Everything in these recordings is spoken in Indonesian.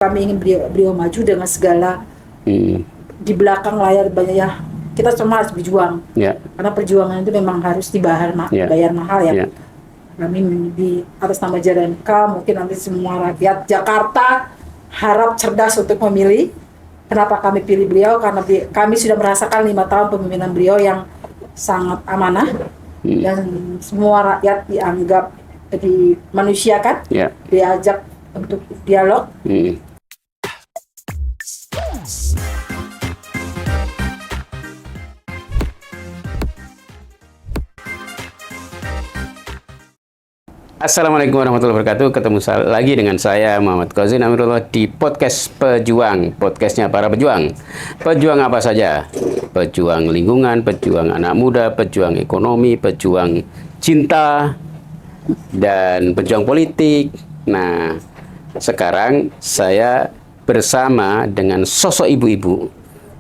kami ingin beliau maju dengan segala di belakang layar banyak ya. Kita semua harus berjuang. Karena perjuangan itu memang harus dibayar mahal ya. Kami di atas nama JRMK, mungkin nanti semua rakyat Jakarta harap cerdas untuk memilih. Kenapa kami pilih beliau? Karena kami sudah merasakan 5 tahun kepemimpinan beliau yang sangat amanah dan semua rakyat dianggap dimanusiakan, diajak untuk dialog. Assalamualaikum warahmatullahi wabarakatuh. Ketemu lagi dengan saya Muhammad Qauzin Amirullah di podcast Pejuang. Podcastnya para pejuang. Pejuang apa saja? Pejuang lingkungan, pejuang anak muda, pejuang ekonomi, pejuang cinta, dan pejuang politik. Nah, sekarang saya bersama dengan sosok ibu-ibu,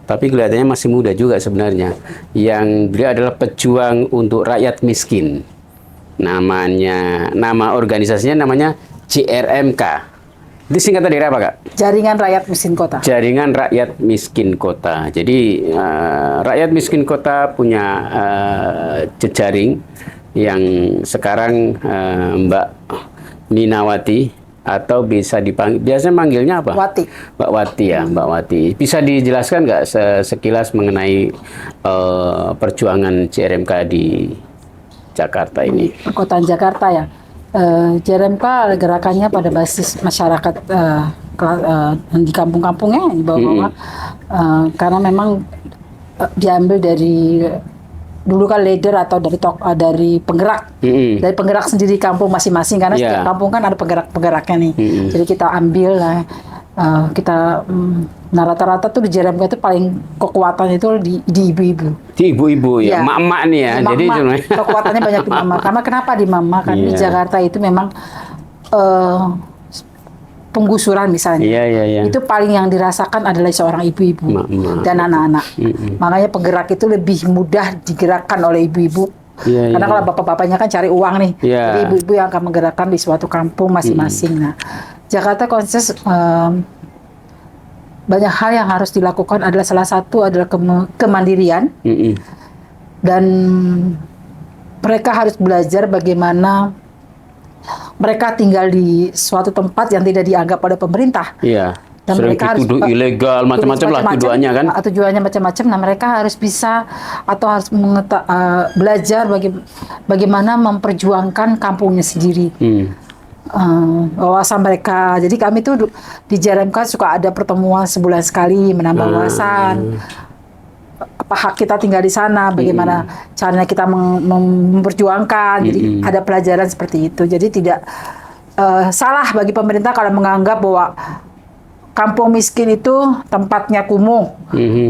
tapi kelihatannya masih muda juga sebenarnya, yang beliau adalah pejuang untuk rakyat miskin. Nama organisasinya namanya JRMK. Itu singkatan dari apa, Kak? Jaringan Rakyat Miskin Kota. Jaringan Rakyat Miskin Kota. Jadi rakyat miskin kota punya jejaring yang sekarang Mbak Ninawati, atau bisa dipanggil, biasanya manggilnya apa? Wati. Mbak Wati ya, Mbak Wati. Bisa dijelaskan nggak sekilas mengenai perjuangan JRMK di Jakarta ini? Perkotaan Jakarta ya. JRMK gerakannya pada basis masyarakat di kampung-kampungnya di bawah-bawah. Karena memang diambil dari dulu kan leader atau dari penggerak, dari penggerak sendiri kampung masing-masing, karena setiap kampung kan ada penggerak-penggeraknya nih. Jadi kita ambil lah, nah rata-rata tuh di JRMK itu paling kekuatan itu di ibu-ibu. Di ibu-ibu ya, emak-emak nih ya. Jadi kekuatannya banyak di mama. Karena kenapa di mama? Karena di Jakarta itu memang penggusuran misalnya. Itu paling yang dirasakan adalah seorang ibu-ibu dan anak-anak. Makanya penggerak itu lebih mudah digerakkan oleh ibu-ibu. Karena kalau bapak-bapaknya kan cari uang nih. Jadi ibu-ibu yang akan menggerakkan di suatu kampung masing-masing. Nah, Jakarta konses banyak hal yang harus dilakukan, adalah salah satu adalah kemandirian. Dan mereka harus belajar bagaimana mereka tinggal di suatu tempat yang tidak dianggap oleh pemerintah. Dan sering mereka harus ilegal, macam-macam lah tujuannya kan. Tujuannya macam-macam. Nah, mereka harus bisa atau harus belajar bagaimana memperjuangkan kampungnya sendiri. Wawasan mereka. Jadi kami tuh di JRMK suka ada pertemuan sebulan sekali, menambah wawasan. Apa hak kita tinggal di sana, bagaimana caranya kita memperjuangkan. Jadi ada pelajaran seperti itu. Jadi tidak salah bagi pemerintah kalau menganggap bahwa kampung miskin itu tempatnya kumuh.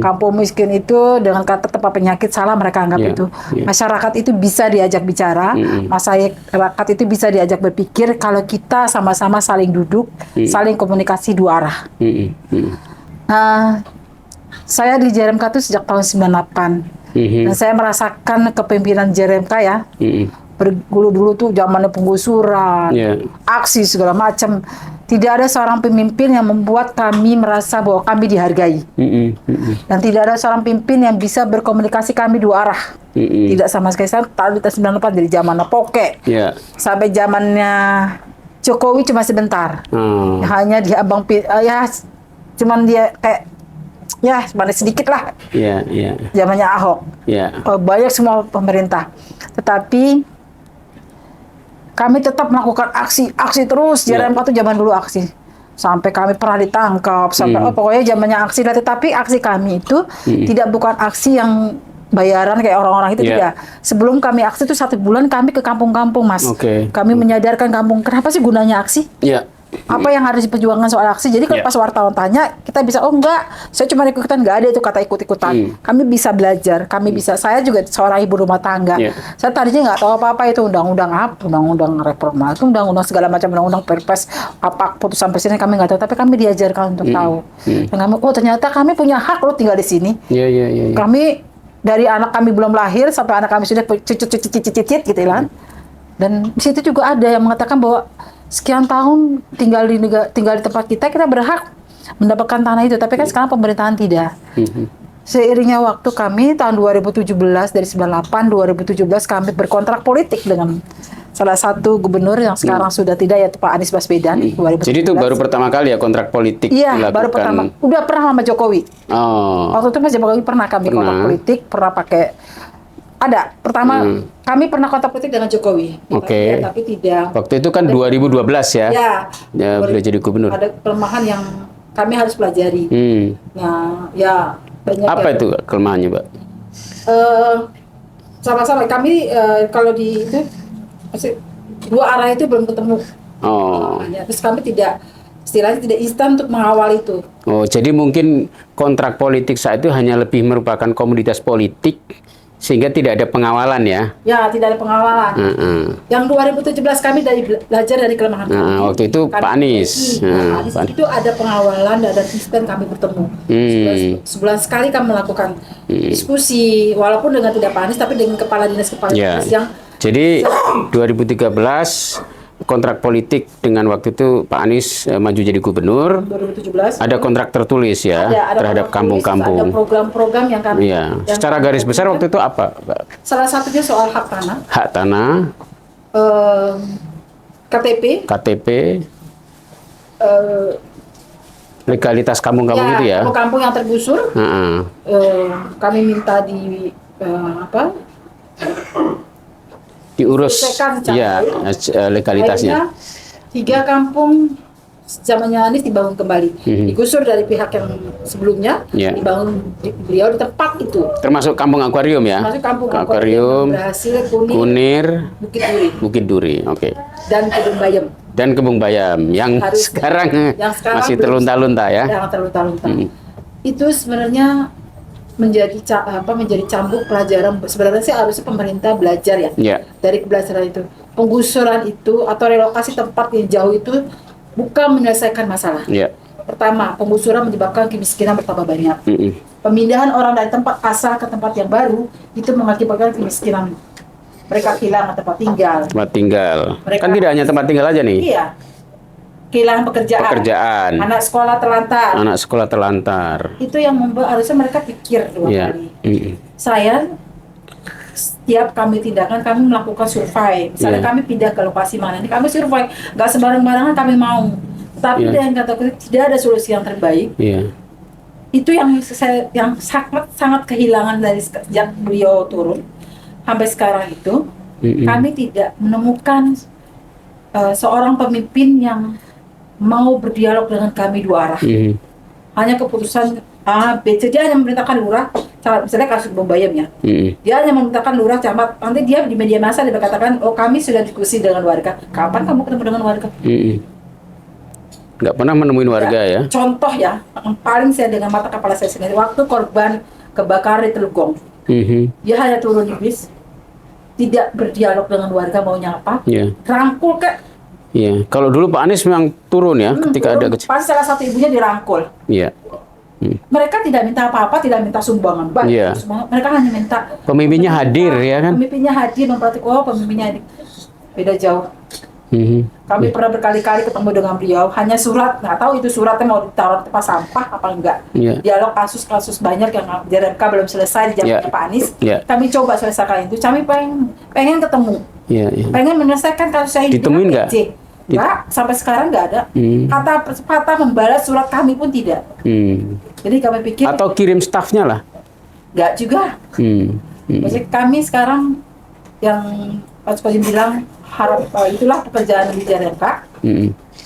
Kampung miskin itu dengan kata tempat penyakit, salah mereka anggap itu. Masyarakat itu bisa diajak bicara, masyarakat itu bisa diajak berpikir kalau kita sama-sama saling duduk, saling komunikasi dua arah. Saya di JRMK itu sejak tahun 98. Dan saya merasakan kepemimpinan JRMK ya. Dulu tuh zamannya penggusuran, aksi segala macam. Tidak ada seorang pemimpin yang membuat kami merasa bahwa kami dihargai. Dan tidak ada seorang pemimpin yang bisa berkomunikasi kami dua arah. Tidak sama sekali. Saya tahun 98 dari zamannya Poke sampai zamannya Jokowi cuma sebentar. Hanya dia cuman dia kayak sebenarnya sedikit lah. Zamannya Ahok. Banyak semua pemerintah. Tetapi kami tetap melakukan aksi terus. JRMK itu zaman dulu aksi. Sampai kami pernah ditangkap, sampai pokoknya zamannya aksi. Tetapi aksi kami itu bukan aksi yang bayaran kayak orang-orang itu, tidak. Sebelum kami aksi itu 1 bulan kami ke kampung-kampung, Mas. Kami menyadarkan kampung, kenapa sih gunanya aksi? Apa yang harus diperjuangkan soal aksi. Jadi kalau pas wartawan tanya, kita bisa, oh enggak, saya cuma ikutan, enggak ada itu kata ikut-ikutan. Kami bisa belajar, saya juga seorang ibu rumah tangga. Saya tadinya nggak tahu apa-apa itu undang-undang reformasi, undang-undang segala macam, undang-undang perpres, apa putusan presiden kami nggak tahu, tapi kami diajarkan untuk tahu. Dan kami, ternyata kami punya hak loh tinggal di sini. Kami dari anak kami belum lahir sampai anak kami sudah cicit gitu kan. Dan di situ juga ada yang mengatakan bahwa sekian tahun tinggal di tempat kita berhak mendapatkan tanah itu. Tapi kan sekarang pemerintahan tidak. Seiringnya waktu kami tahun 2017 dari 98 2017 kami berkontrak politik dengan salah satu gubernur yang sekarang sudah tidak, yaitu Pak Anies Baswedan. 2017. Jadi itu baru pertama kali ya kontrak politik Iya, dilakukan? baru pertama. Udah pernah sama Jokowi. Oh. Waktu itu Mas Jokowi pernah kami kontrak politik, pernah pakai ada. Pertama kami pernah kontrak politik dengan Jokowi. Oke. Tapi tidak. Waktu itu kan 2012 ya? Ya. Beliau jadi gubernur. Ada kelemahan yang kami harus pelajari. Nah, ya banyak. Apa itu kelemahannya, Mbak? Sama-sama kami kalau di itu dua arah itu belum ketemu. Terus kami tidak, istilahnya tidak instan untuk mengawal itu. Oh, jadi mungkin kontrak politik saat itu hanya lebih merupakan komoditas politik sehingga tidak ada pengawalan ya? Ya, tidak ada pengawalan. Yang 2017 kami belajar dari kelemahan kami. Waktu itu kami, Pak Anies. Pak Anies itu ada pengawalan dan instan kami bertemu. Sebulan sekali kami melakukan diskusi, walaupun dengan tidak Pak Anies, tapi dengan kepala dinas yang. Jadi 2013 kontrak politik dengan waktu itu Pak Anies maju jadi gubernur. 2017. Ada kontrak tertulis ya ada terhadap kampung-kampung. Ada program-program yang kami. Iya. Secara garis besar waktu itu apa, Pak? Salah satunya soal hak tanah. Hak tanah. KTP. Legalitas kampung-kampung itu ya. Kampung-kampung yang tergusur. Kami minta di diurus ya legalitasnya. 3 kampung zamannya Anies dibangun kembali, digusur dari pihak yang sebelumnya, dibangun beliau di tempat itu. Termasuk kampung akuarium ya? Termasuk kampung akuarium, berhasil Kunir, Bukit Duri, oke. Dan Kebun Bayam yang sekarang masih terlunta-lunta ya? Yang terlunta-lunta. Itu sebenarnya menjadi cambuk pelajaran. Sebenarnya sih harusnya pemerintah belajar ya dari pembelajaran itu. Penggusuran itu atau relokasi tempat yang jauh itu bukan menyelesaikan masalah. Pertama, penggusuran menyebabkan kemiskinan bertambah banyak. Pemindahan orang dari tempat asal ke tempat yang baru itu mengakibatkan kemiskinan. Mereka kehilangan tempat tinggal. Mereka, kan tidak hanya tempat tinggal aja nih. Iya. Kehilangan pekerjaan. Anak sekolah terlantar. Itu yang membuat harusnya mereka pikir 2 kali. Saya setiap kami tindakan kami melakukan survei. Misalnya kami pindah ke lokasi mana ini, kami survei. Nggak sembarang-barangan kami mau. Tapi dengan kata tidak ada solusi yang terbaik. Itu yang sangat kehilangan dari sejak beliau turun sampai sekarang itu. Kami tidak menemukan seorang pemimpin yang mau berdialog dengan kami 2 arah. Hanya keputusan A, B, C. Dia hanya memerintahkan lurah, misalnya kasus Kebun Bayam ya. Dia hanya memerintahkan lurah, camat. Nanti dia di media massa dia berkatakan, oh kami sudah diskusi dengan warga. Kapan kamu ketemu dengan warga? Nggak pernah menemuin warga ya? Contoh ya, yang paling saya dengan mata kepala saya sendiri, waktu korban kebakaran di Telugong. Dia hanya turun di bis, tidak berdialog dengan warga maunya apa, rangkul ke. Kalau dulu Pak Anies memang turun ya ketika ada kecil. Pasti salah satu ibunya dirangkul. Mereka tidak minta apa-apa, tidak minta sumbangan banyak. Mereka hanya minta pemimpinnya hadir ya kan? Pemimpinnya hadir memperhatikan, pemimpinnya hadir. Beda jauh. Kami pernah berkali-kali ketemu dengan beliau, hanya surat, nggak tahu itu suratnya mau ditaruh di tempat sampah apa enggak. Dialog kasus-kasus banyak yang JRMK belum selesai di zamannya Pak Anies. Kami coba selesaikan itu. Kami pengen ketemu. Pengen menyelesaikan kasus saya ditemuin nggak? Enggak, sampai sekarang nggak ada. Kata membalas surat kami pun tidak. Jadi kami pikir atau kirim stafnya lah. Nggak juga. Maksudnya kami sekarang yang Pak Jokowi bilang itulah pekerjaan di JRMK,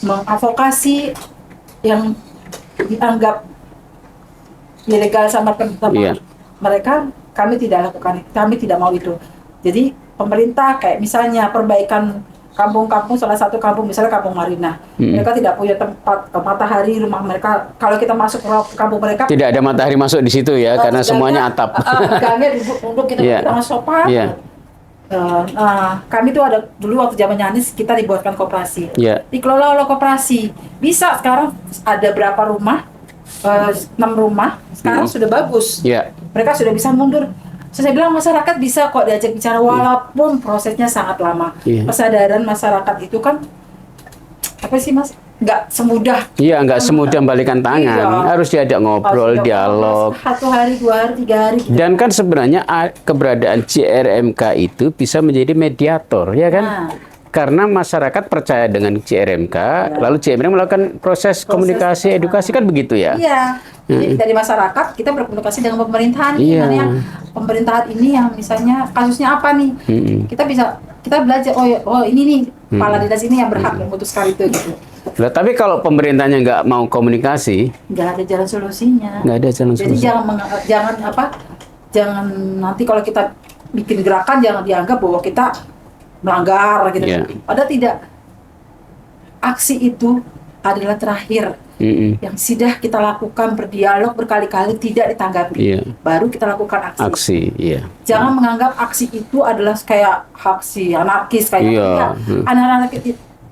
mengadvokasi yang dianggap ilegal sama mereka. Kami tidak lakukan, kami tidak mau itu. Jadi pemerintah kayak misalnya perbaikan kampung-kampung, salah satu kampung misalnya Kampung Marina, mereka tidak punya tempat matahari, rumah mereka kalau kita masuk ke kampung mereka tidak ada matahari masuk di situ ya, karena semuanya atap. Gangnya untuk kita masuk sofa. Kami tuh ada dulu waktu zamannya Anies kita dibuatkan koperasi, dikelola oleh koperasi. Bisa sekarang ada berapa rumah, 6 rumah sekarang sudah bagus. Mereka sudah bisa mundur. Saya bilang masyarakat bisa kok diajak bicara walaupun prosesnya sangat lama. Kesadaran masyarakat itu kan apa sih Mas? nggak semudah. Iya, nggak semudah membalikan tangan. Iya. Harus diajak ngobrol, dialog. 1 hari, 2 hari, 3 hari. Gitu. Dan kan sebenarnya keberadaan CRMK itu bisa menjadi mediator, ya kan? Nah. Karena masyarakat percaya dengan CRMK, lalu CRMK melakukan proses komunikasi, edukasi, kan begitu ya? Iya. Jadi dari masyarakat kita berkomunikasi dengan pemerintahan. Iya. Gimana ya pemerintahan ini yang misalnya kasusnya apa nih? Kita belajar. Oh ini nih kepala dinas ini yang berhak memutuskan itu gitu. Nah, tapi kalau pemerintahnya nggak mau komunikasi, Nggak ada jalan solusinya. nggak ada jalan Jadi solusi. jangan nanti kalau kita bikin gerakan jangan dianggap bahwa kita melanggar gitu. Iya. Padahal tidak. Aksi itu adalah terakhir yang sudah kita lakukan, berdialog berkali-kali tidak ditanggapi. Iya. Baru kita lakukan aksi. Aksi, iya. Jangan menganggap aksi itu adalah kayak aksi anarkis kayak Iya. anak-anak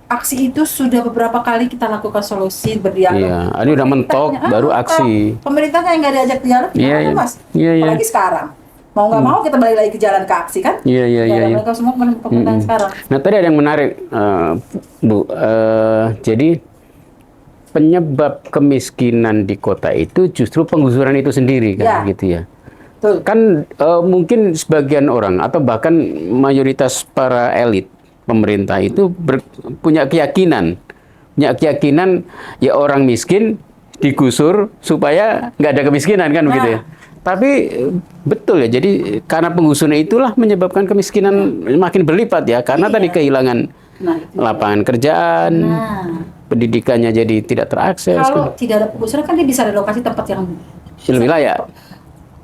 aksi itu sudah beberapa kali kita lakukan solusi berdialog. Iya. Ini udah mentok, baru aksi. Pemerintahnya yang nggak diajak dialog, Iya, gimana, iya. Mas? Iya, iya. Apalagi sekarang. Mau nggak mau kita balik lagi ke jalan ke aksi kan? Iya, iya, iya, iya. Mereka semua pemerintahan sekarang. Nah, tadi ada yang menarik, Bu. Jadi penyebab kemiskinan di kota itu justru penggusuran itu sendiri, kan, Ya. gitu ya. Tuh. Kan mungkin sebagian orang atau bahkan mayoritas para elit pemerintah itu punya keyakinan ya orang miskin digusur supaya nggak ada kemiskinan, kan, begitu ya. Tapi betul ya, jadi karena penggusuran itulah menyebabkan kemiskinan makin berlipat ya, karena tadi kehilangan lapangan kerjaan, pendidikannya jadi tidak terakses. Kalau tidak ada penggusuran kan dia bisa relokasi tempat yang lebih layak.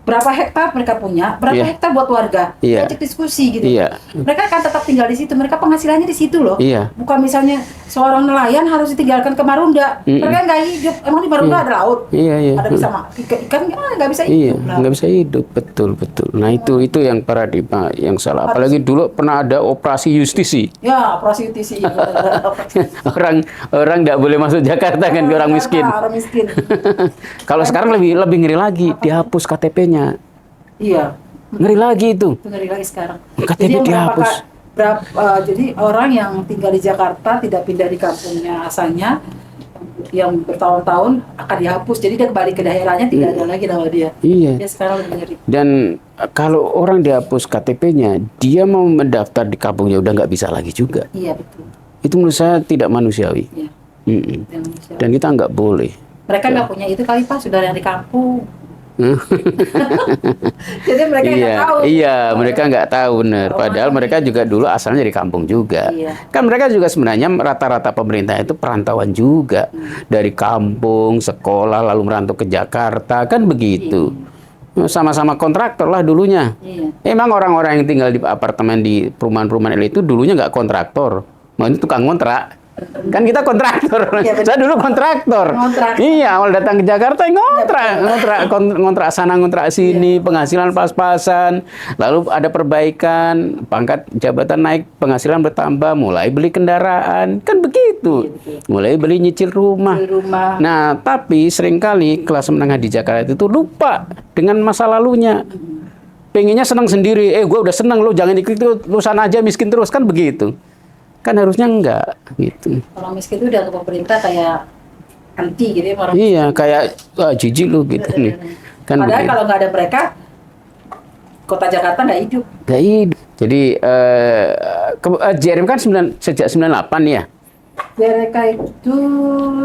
berapa hektar mereka punya, berapa hektar buat warga. Iya. Ajak diskusi gitu. Iya. Mereka akan tetap tinggal di situ. Mereka penghasilannya di situ loh. Iya. Bukan misalnya seorang nelayan harus ditinggalkan ke Marunda. Mereka nggak hidup. Emang di Marunda ada laut. Iya, iya. Ada bisa ikan nggak bisa Iya, hidup. lah. nggak bisa hidup, betul. Nah itu yang paradigma yang salah. Apalagi dulu pernah ada operasi justisi. Ya, prostitusi. orang nggak boleh masuk Jakarta kan, orang miskin. Orang miskin. Kalau sekarang lebih ngeri lagi, dihapus KTP-nya. Iya. Ngeri lagi itu. Itu ngeri lagi sekarang. KTP dihapus. Jadi orang yang tinggal di Jakarta tidak pindah di kampungnya asalnya, yang bertahun-tahun akan dihapus. Jadi dia kembali ke daerahnya tidak ada lagi nama dia. Iya. Dia sekarang lebih ngeri. Dan kalau orang dihapus KTP-nya, dia mau mendaftar di kampungnya udah nggak bisa lagi juga. Iya betul. Itu menurut saya tidak manusiawi. Iya. Dan kita nggak boleh. Mereka nggak punya itu kali Pak, saudara yang di kampung. Jadi mereka nggak tahu. Iya, mereka nggak tahu benar. Padahal mereka juga dulu asalnya dari kampung juga. Iya. Kan mereka juga sebenarnya rata-rata pemerintah itu perantauan juga. Dari kampung, sekolah, lalu merantau ke Jakarta, kan begitu. Sama-sama kontraktor lah dulunya. Iya. Emang orang-orang yang tinggal di apartemen di perumahan-perumahan elit itu dulunya nggak kontraktor. Maksudnya tukang kontrak. Kan kita kontraktor. Iya, Saya dulu kontraktor. Iya, awal datang ke Jakarta ngontrak sana, ngontrak sini, penghasilan pas-pasan. Lalu ada perbaikan, pangkat jabatan naik, penghasilan bertambah, mulai beli kendaraan. Kan begitu. Mulai beli nyicil rumah. Nah, tapi seringkali kelas menengah di Jakarta itu lupa dengan masa lalunya. Pengennya senang sendiri. Gue udah senang, lu jangan ikut lu sana aja miskin terus, kan begitu. Kan harusnya enggak gitu. Orang miskin itu udah ke pemerintah kayak anti gitu ya orang. Iya, kayak jijik lu gitu nih. Kan Padahal begitu. kalau nggak ada mereka, kota Jakarta nggak hidup. Nggak hidup. Jadi JRM kan sejak 98 ya. Mereka itu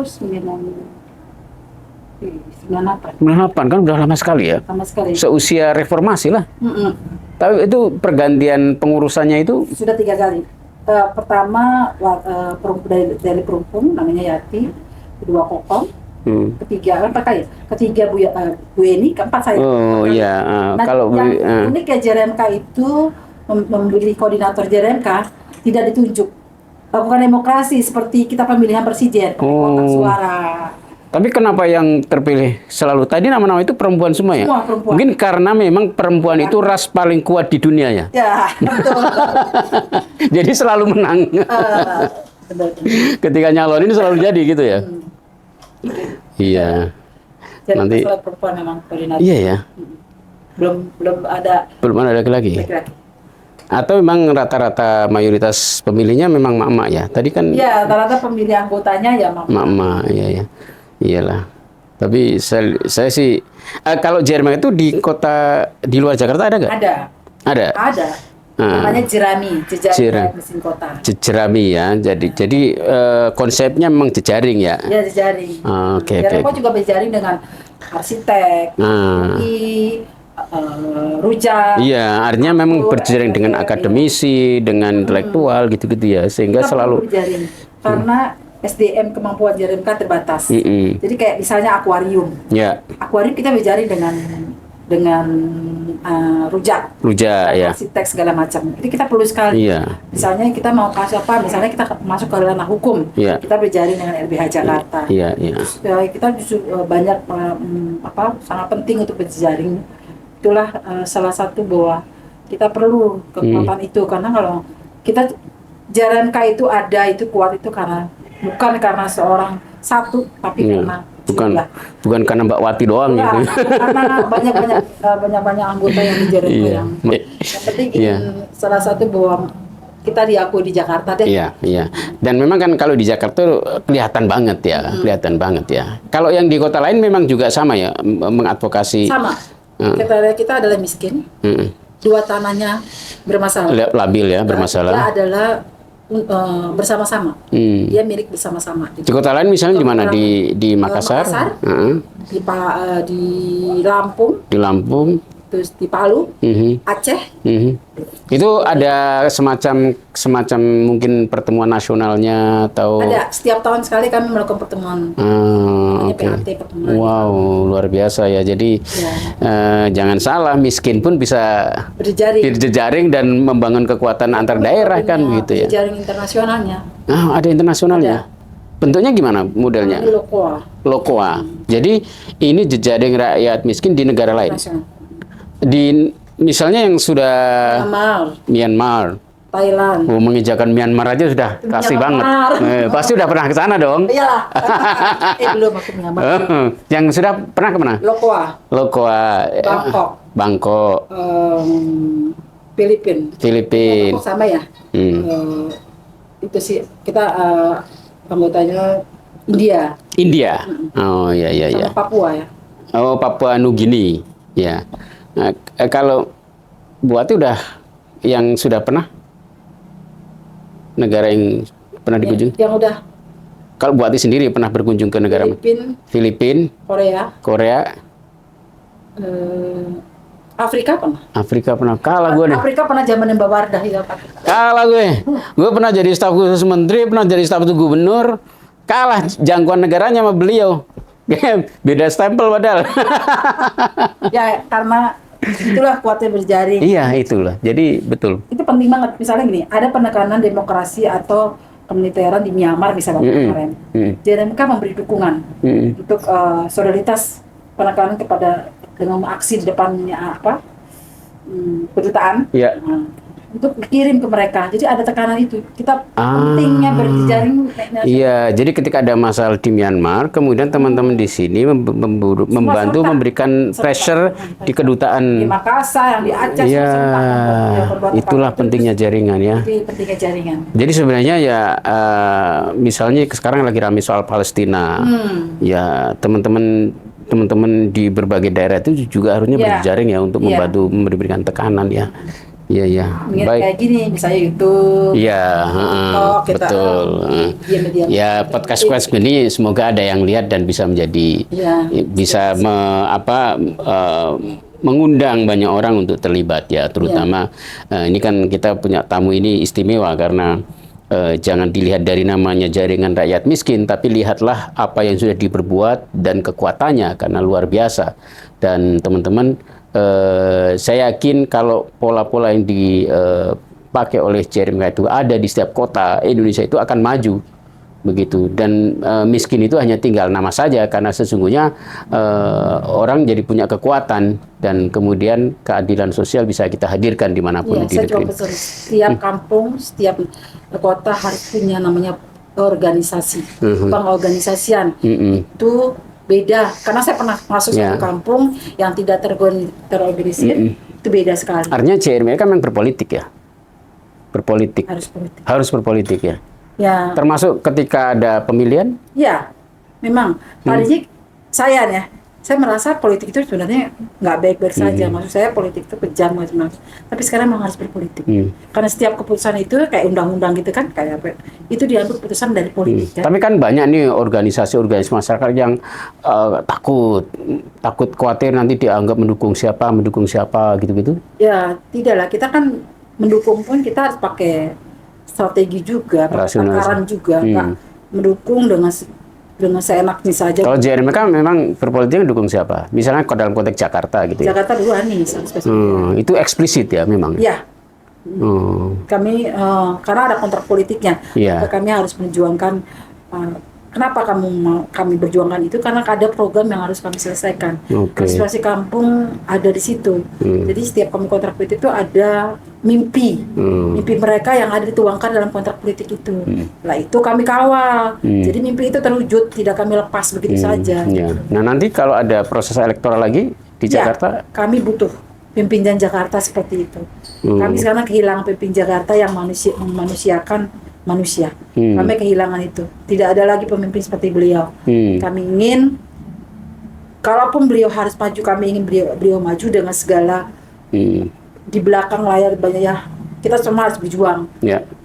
98. 98 kan udah lama sekali ya. Sama sekali. Seusia reformasi lah. Mm-mm. Tapi itu pergantian pengurusannya itu Sudah 3 kali. Pertama dari perempuan namanya Yati, kedua Kokong, ketiga kan pakai ya, ketiga Bu Eni, keempat saya. Oh iya, Nah, kalau yang unik ya JRMK itu memilih koordinator JRMK tidak ditunjuk, bukan demokrasi seperti kita pemilihan presiden, kotak suara. Tapi kenapa yang terpilih selalu tadi nama-nama itu perempuan semua ya? Semua perempuan. Mungkin karena memang perempuan itu ras paling kuat di dunia ya. Ya betul. Jadi selalu menang. Benar. Ketika nyalon ini selalu jadi gitu ya. Iya. Jadi Nanti masalah perempuan memang koordinator. iya ya. Belum ada Belum ada lagi. laki-laki. Atau memang rata-rata mayoritas pemilihnya memang mak-mak ya? Tadi kan Iya, rata-rata pemilih anggotanya ya mak-mak, iya ya. Iyalah. Tapi saya sih kalau Jerman itu di kota di luar Jakarta ada nggak? Ada. Ada. Ada. Namanya Jerami, jejaring mesin kota. Jerami ya. Jadi konsepnya memang jejaring ya. Ya, jejaring. Oke. Jerami juga berjaring dengan arsitek, rujak. Iya, artinya memang berjejaring dengan akademisi, dengan intelektual gitu-gitu ya, sehingga Kita selalu berjaring karena SDM kemampuan JRMK terbatas. Jadi kayak misalnya akuarium. Ya. Akuarium kita berjaring dengan rujak, ya. arsitek segala macam. Jadi kita perlu sekali. Iya. Misalnya kita mau kasih apa? Misalnya kita masuk ke ranah hukum, Iya. kita berjaring dengan LBH Jakarta. Iya. Terus, kita justru banyak sangat penting untuk berjaring. Itulah salah satu bahwa kita perlu kekuatan itu, karena kalau kita JRMK itu ada, itu kuat itu bukan karena seorang satu, tapi karena bukan karena Mbak Wati doang gitu. Karena banyak anggota yang di JRMK yang penting salah satu bahwa kita diakui di Jakarta deh. Iya. Dan memang kan kalau di Jakarta kelihatan banget ya. Kalau yang di kota lain memang juga sama ya, mengadvokasi. Sama. Kita adalah miskin. Dua tanahnya bermasalah. Labil ya, bermasalah. Kita adalah bersama-sama. Dia milik bersama-sama. Di kota lain misalnya di mana? Di Makassar, di Lampung. Di Lampung. Terus di Palu, Aceh. Itu ada semacam mungkin pertemuan nasionalnya atau? Ada, setiap tahun sekali kami melakukan pertemuan. Okay. Pertemuan. Wow, luar biasa ya. Jadi jangan salah, miskin pun bisa berjejaring dan membangun kekuatan antar daerah kan gitu ya. Jejaring internasionalnya. Ada internasionalnya. Bentuknya gimana modelnya? Lokoa. Jadi ini jejaring rakyat miskin di negara lain. Di misalnya yang sudah Myanmar, Thailand. Mengijakan Myanmar aja sudah kasih banget. Pasti udah pernah ke sana dong. Iyalah. Belum aku Myanmar. Yang sudah pernah kemana? Lokoa. Bangkok. Filipina. Sama ya. Itu sih kita anggotanya India. Oh iya. Sama Papua ya. Oh, Papua Nugini. Ya. Nah, kalau Bu Ati udah yang sudah pernah negara yang pernah dikunjungi? Yang udah. Kalau Bu Ati sendiri pernah berkunjung ke negara Filipina, Korea, Afrika pernah. Kalah gue nih. Afrika pernah zaman Mbak Wardah ya Pak. Kalah gue. Gue pernah jadi staf khusus menteri, pernah jadi staf khusus gubernur. Kalah jangkauan negaranya sama beliau. Beda stempel padahal. Ya karena itulah kuatnya berjaring. Iya itulah. Jadi betul. Itu penting banget. Misalnya gini, ada penekanan demokrasi atau kemiliteran di Myanmar misalnya kemarin. JRMK memberi dukungan untuk solidaritas penekanan kepada dengan aksi di depannya kedutaan. Iya. Untuk dikirim ke mereka. Jadi ada tekanan itu. Kita pentingnya berjejaring. Iya, jadi ketika ada masalah di Myanmar, kemudian teman-teman di sini membantu memberikan pressure di kedutaan. Di Makassar, yang di Aceh. Iya, itulah pentingnya jaringan ya. Pentingnya jaringan. Jadi sebenarnya ya, misalnya sekarang lagi ramai soal Palestina. Ya, teman-teman di berbagai daerah itu juga harusnya berjaring ya untuk membantu memberikan tekanan ya. Iya. Baik. Kayak gini, misalnya YouTube. Iya, betul. Ya podcast ini semoga ada yang lihat dan bisa menjadi, bisa mengundang banyak orang untuk terlibat ya, terutama ini kan kita punya tamu ini istimewa karena jangan dilihat dari namanya jaringan rakyat miskin, tapi lihatlah apa yang sudah diperbuat dan kekuatannya karena luar biasa. Dan teman-teman, saya yakin kalau pola-pola yang dipakai oleh JRMK itu ada di setiap kota Indonesia itu akan maju begitu. Dan miskin itu hanya tinggal nama saja karena sesungguhnya orang jadi punya kekuatan dan kemudian keadilan sosial bisa kita hadirkan dimanapun di negeri. Setiap kampung, setiap kota harus punya namanya organisasi, pengorganisasian. Itu beda, karena saya pernah masuk satu kampung yang tidak terorganisir, itu beda sekali. Artinya JRMK kan memang berpolitik ya? berpolitik. Harus politik. Harus berpolitik ya. Ya. Termasuk ketika ada pemilihan? Ya, memang. Pak Rizik, saya merasa politik itu sebenarnya nggak baik-baik saja. Maksud saya politik itu kejam macam-macam. Tapi sekarang memang harus berpolitik. Karena setiap keputusan itu kayak undang-undang gitu kan, kayak apa? Itu diambil keputusan dari politik. Kan? Tapi kan banyak nih organisasi masyarakat yang takut khawatir nanti dianggap mendukung siapa gitu-gitu. Ya, tidak lah. Kita kan mendukung pun kita harus pakai strategi juga, takaran juga, nggak mendukung dengan seenaknya saja. Kalau JRM kan memang berpolitik mendukung siapa? Misalnya dalam konteks Jakarta gitu ya? Jakarta dulu Anies. Itu eksplisit ya memang? Ya. Kami, karena ada kontrak politiknya, kami harus menjuangkan, kenapa kami berjuangkan itu, karena ada program yang harus kami selesaikan. Situasi kampung ada di situ. Jadi setiap kami kontrak politik itu ada mimpi mereka yang ada dituangkan dalam kontrak politik itu. Nah itu kami kawal. Jadi mimpi itu terwujud, tidak kami lepas begitu saja. Nah nanti kalau ada proses elektoral lagi di Jakarta, kami butuh pimpinan Jakarta seperti itu. Kami sekarang kehilangan pemimpin Jakarta yang memanusiakan manusia. Kami kehilangan itu. Tidak ada lagi pemimpin seperti beliau. Kami ingin, kalaupun beliau harus maju, kami ingin beliau maju dengan segala di belakang layar banyak ya. Kita semua harus berjuang.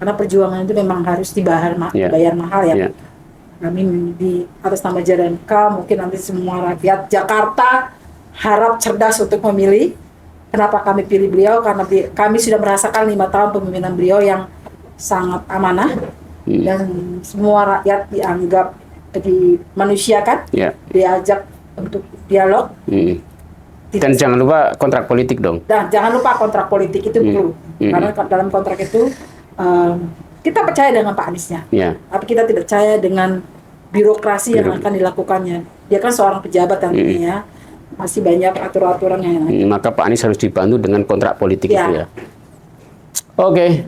Karena perjuangan itu memang harus dibayar mahal ya. Kami di atas nama JRMK, mungkin nanti semua rakyat Jakarta harap cerdas untuk memilih. Kenapa kami pilih beliau? Karena kami sudah merasakan 5 tahun kepemimpinan beliau yang sangat amanah dan semua rakyat dianggap dimanusiakan, diajak untuk dialog. Dan jangan lupa kontrak politik dong. Dan jangan lupa kontrak politik itu perlu, karena dalam kontrak itu kita percaya dengan Pak Aniesnya, tapi kita tidak percaya dengan birokrasi yang akan dilakukannya. Dia kan seorang pejabat nantinya. Masih banyak aturan-aturan yang maka Pak Anies harus dibantu dengan kontrak politik itu ya. Oke.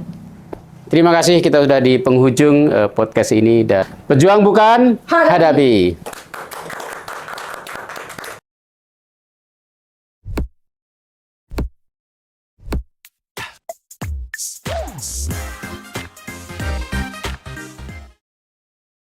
Terima kasih, kita sudah di penghujung podcast ini. Berjuang bukan hadapi.